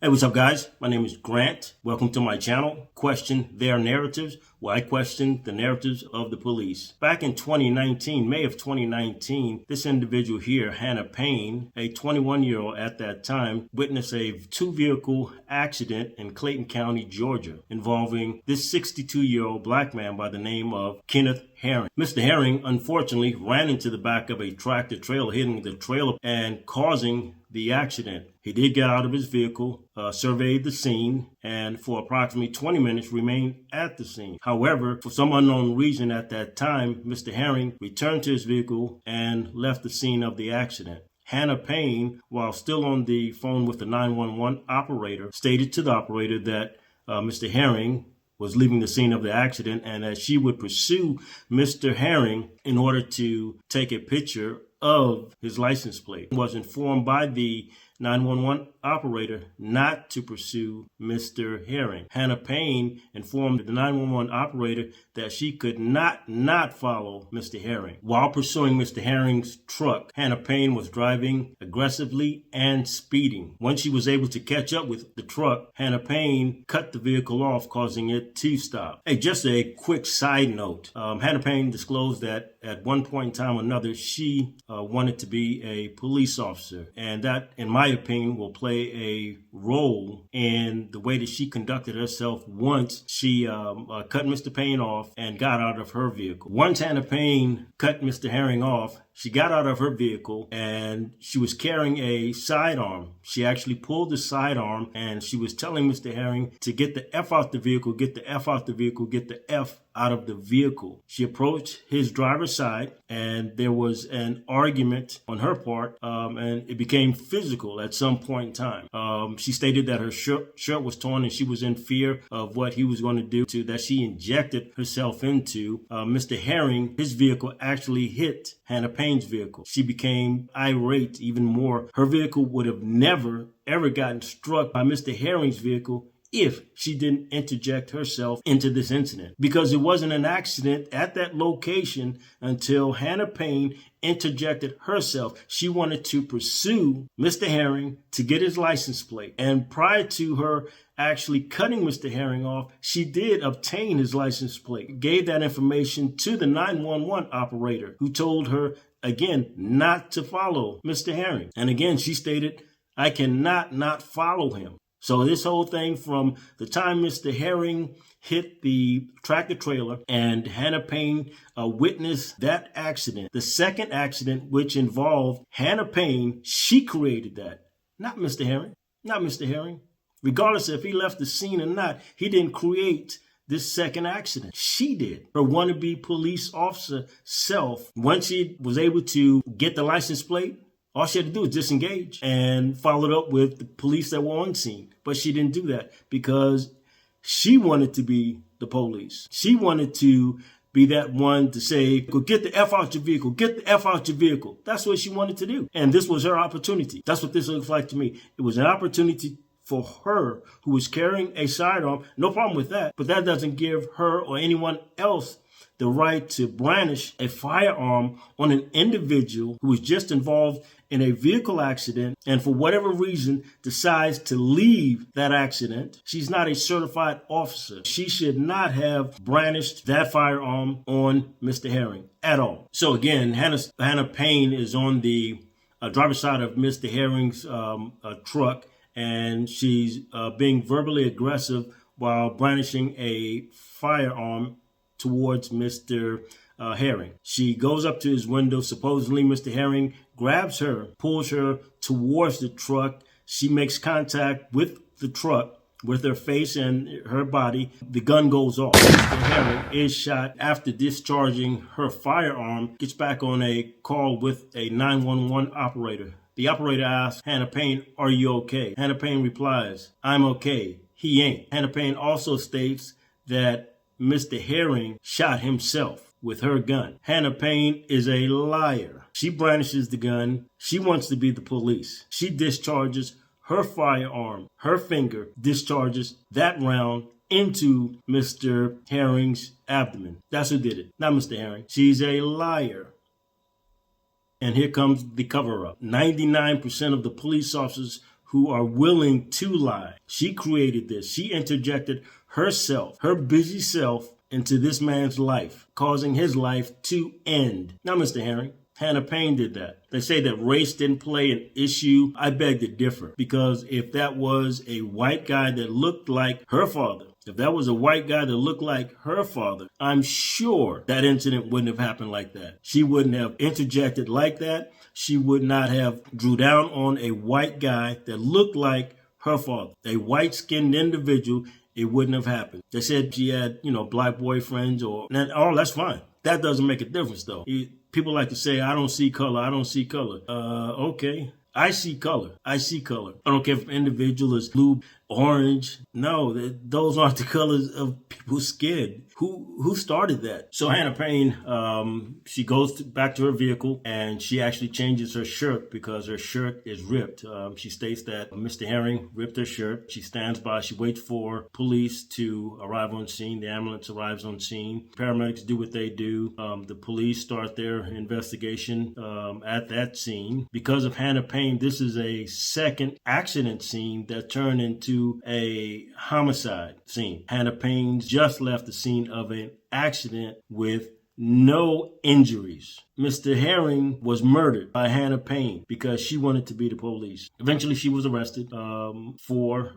Hey, what's up, guys? My name is Grant. Welcome to my channel, Question Their Narratives, where I question the narratives of the police. Back in 2019, May of 2019, this individual here, Hannah Payne, a 21-year-old at that time, witnessed a two-vehicle accident in Clayton County, Georgia, involving this 62-year-old black man by the name of Kenneth Herring. Mr. Herring, unfortunately, ran into the back of a tractor trailer, hitting the trailer and causing the accident. He did get out of his vehicle, surveyed the scene, and for approximately 20 minutes remained at the scene. However, for some unknown reason at that time, Mr. Herring returned to his vehicle and left the scene of the accident. Hannah Payne, while still on the phone with the 911 operator, stated to the operator that Mr. Herring was leaving the scene of the accident and that she would pursue Mr. Herring in order to take a picture of his license plate. Was informed by the 911 operator not to pursue Mr. Herring. Hannah Payne informed the 911 operator that she could not follow Mr. Herring. While pursuing Mr. Herring's truck, Hannah Payne was driving aggressively and speeding. Once she was able to catch up with the truck, Hannah Payne cut the vehicle off, causing it to stop. Hey, just a quick side note. Hannah Payne disclosed that at one point in time or another, she wanted to be a police officer. And that, in my opinion, will play a role in the way that she conducted herself once she cut Mr. Payne off and got out of her vehicle. Once Hannah Payne cut Mr. Herring off, she got out of her vehicle and she was carrying a sidearm. She actually pulled the sidearm and she was telling Mr. Herring to get the F out the vehicle, get the F out the vehicle, get the F out of the vehicle. She approached his driver's side and there was an argument on her part and it became physical at some point in time. She stated that her shirt was torn and she was in fear of what he was going to do to that she injected herself into. Mr. Herring, his vehicle actually hit Hannah Payne's vehicle. She became irate even more. Her vehicle would have never, ever gotten struck by Mr. Herring's vehicle if she didn't interject herself into this incident, because it wasn't an accident at that location until Hannah Payne interjected herself. She wanted to pursue Mr. Herring to get his license plate. And prior to her actually cutting Mr. Herring off, she did obtain his license plate, gave that information to the 911 operator, who told her, again, not to follow Mr. Herring. And again, she stated, I cannot not follow him. So this whole thing from the time Mr. Herring hit the tractor trailer and Hannah Payne witnessed that accident, the second accident, which involved Hannah Payne, she created that, not Mr. Herring, not Mr. Herring. Regardless if he left the scene or not, he didn't create this second accident. She did. Her wannabe police officer self, once she was able to get the license plate, all she had to do was disengage and followed up with the police that were on scene. But she didn't do that because she wanted to be the police. She wanted to be that one to say, go get the F out your vehicle, get the F out your vehicle. That's what she wanted to do. And this was her opportunity. That's what this looks like to me. It was an opportunity for her, who was carrying a sidearm. No problem with that. But that doesn't give her or anyone else the right to brandish a firearm on an individual who was just involved in a vehicle accident and for whatever reason decides to leave that accident. She's not a certified officer. She should not have brandished that firearm on Mr. Herring at all. So again, Hannah Payne is on the driver's side of Mr. Herring's truck, and she's being verbally aggressive while brandishing a firearm towards Mr. Herring. She goes up to his window. Supposedly, Mr. Herring grabs her, pulls her towards the truck. She makes contact with the truck with her face and her body. The gun goes off. Mr. Herring is shot after discharging her firearm, gets back on a call with a 911 operator. The operator asks Hannah Payne, are you okay? Hannah Payne replies, I'm okay. He ain't. Hannah Payne also states that Mr. Herring shot himself with her gun. Hannah Payne is a liar. She brandishes the gun. She wants to be the police. She discharges her firearm. Her finger discharges that round into Mr. Herring's abdomen. That's who did it, not Mr. Herring. She's a liar. And here comes the cover-up. 99% of the police officers who are willing to lie. She created this. She interjected herself, her busy self, into this man's life, causing his life to end. Now, Mr. Herring, Hannah Payne did that. They say that race didn't play an issue. I beg to differ, because if that was a white guy that looked like her father, if that was a white guy that looked like her father, I'm sure that incident wouldn't have happened like that. She wouldn't have interjected like that. She would not have drew down on a white guy that looked like her father, a white-skinned individual. It wouldn't have happened. They said she had, black boyfriends that's fine. That doesn't make a difference, though. People like to say, I don't see color. I don't see color. Okay. I see color. I see color. I don't care if an individual is blue, orange. No, those aren't the colors of people's skin. Who started that? So Hannah Payne, she goes back to her vehicle and she actually changes her shirt because her shirt is ripped. She states that Mr. Herring ripped her shirt. She stands by. She waits for police to arrive on scene. The ambulance arrives on scene. Paramedics do what they do. The police start their investigation at that scene. Because of Hannah Payne, this is a second accident scene that turned into a homicide scene. Hannah Payne just left the scene of an accident with no injuries. Mr. Herring was murdered by Hannah Payne because she wanted to be the police. Eventually, she was arrested for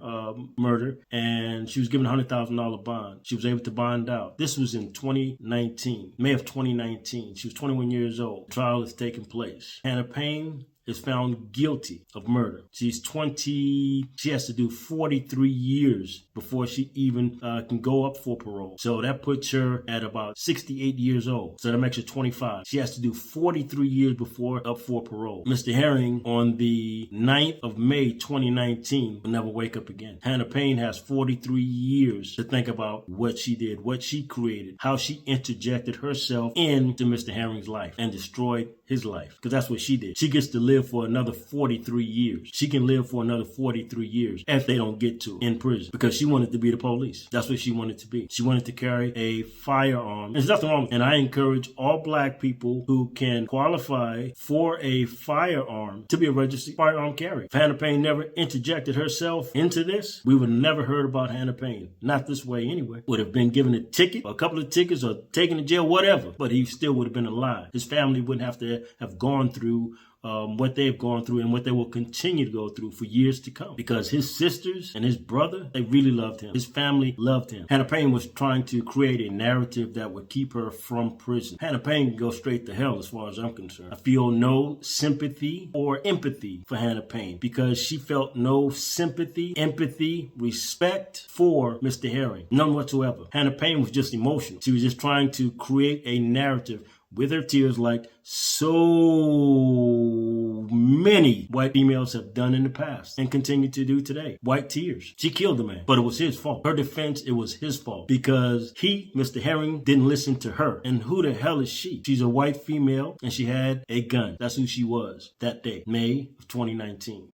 murder, and she was given a $100,000 bond. She was able to bond out. This was in 2019, May of 2019. She was 21 years old. The trial is taking place. Hannah Payne is found guilty of murder. She's 20, she has to do 43 years before she even can go up for parole. So that puts her at about 68 years old. So that makes her 25. She has to do 43 years before up for parole. Mr. Herring, on the 9th of May 2019, will never wake up again. Hannah Payne has 43 years to think about what she did, what she created, how she interjected herself into Mr. Herring's life and destroyed his life. Because that's what she did. She gets to live for another 43 years. She can live for another 43 years if they don't get to her in prison, because she wanted to be the police. That's what she wanted to be. She wanted to carry a firearm. There's nothing wrong with it. And I encourage all black people who can qualify for a firearm to be a registered firearm carrier. If Hannah Payne never interjected herself into this, we would have never heard about Hannah Payne. Not this way anyway. Would have been given a ticket, a couple of tickets, or taken to jail, whatever. But he still would have been alive. His family wouldn't have to have gone through what they've gone through and what they will continue to go through for years to come, because his sisters and his brother, they really loved him. His family loved him. Hannah Payne was trying to create a narrative that would keep her from prison. Hannah Payne can go straight to hell as far as I'm concerned. I feel no sympathy or empathy for Hannah Payne, because she felt no sympathy, empathy, respect for Mr. Herring. None whatsoever. Hannah Payne was just emotional. She was just trying to create a narrative with her tears, like so many white females have done in the past and continue to do today. White tears. She killed the man, but it was his fault. Her defense, it was his fault, because he, Mr. Herring, didn't listen to her. And who the hell is she? She's a white female and she had a gun. That's who she was that day, May of 2019.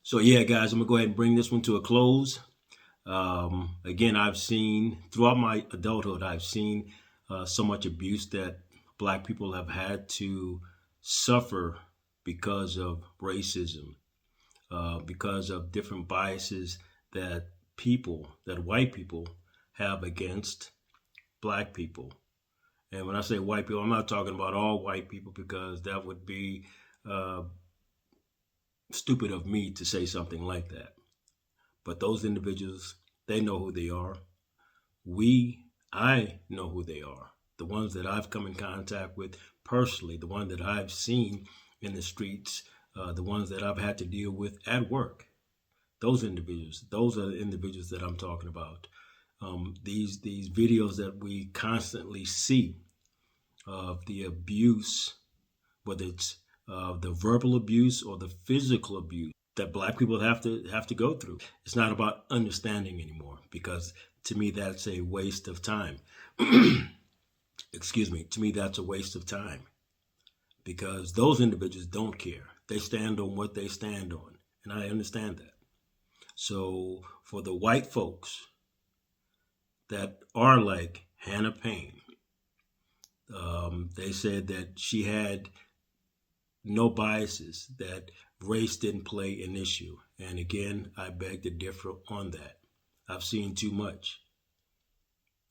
So yeah, guys, I'm gonna go ahead and bring this one to a close. Again, I've seen throughout my adulthood, I've seen so much abuse that Black people have had to suffer because of racism, because of different biases that white people have against Black people. And when I say white people, I'm not talking about all white people, because that would be stupid of me to say something like that. But those individuals, they know who they are. I know who they are. The ones that I've come in contact with personally, the ones that I've seen in the streets, the ones that I've had to deal with at work. Those individuals, those are the individuals that I'm talking about. These videos that we constantly see of the abuse, whether it's the verbal abuse or the physical abuse that Black people have to go through. It's not about understanding anymore, because to me that's a waste of time. Excuse me, to me that's a waste of time, because those individuals don't care. They stand on what they stand on, and I understand that. So for the white folks that are like Hannah Payne, they said that she had no biases, that race didn't play an issue. And again, I beg to differ on that. I've seen too much.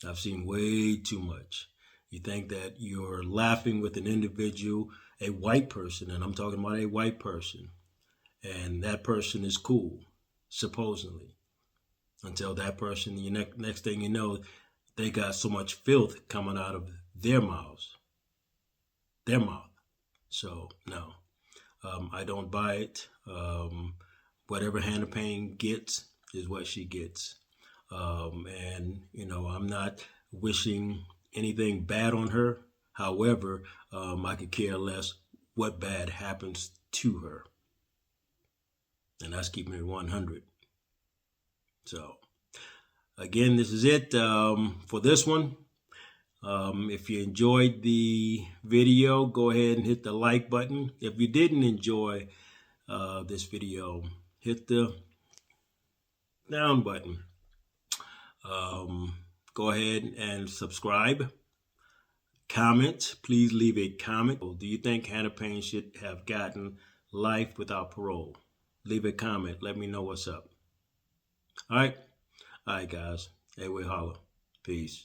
I've seen way too much. You think that you're laughing with an individual, a white person, and I'm talking about a white person, and that person is cool, supposedly, until that person, the next thing you know, they got so much filth coming out of their mouth. So, no, I don't buy it. Whatever Hannah Payne gets is what she gets. And, I'm not wishing anything bad on her. However, I could care less what bad happens to her. And that's keeping it 100. So, again, this is it for this one. If you enjoyed the video, go ahead and hit the like button. If you didn't enjoy this video, hit the down button. Go ahead and subscribe. Comment. Please leave a comment. Do you think Hannah Payne should have gotten life without parole? Leave a comment. Let me know what's up. All right, guys. Hey, we holla. Peace.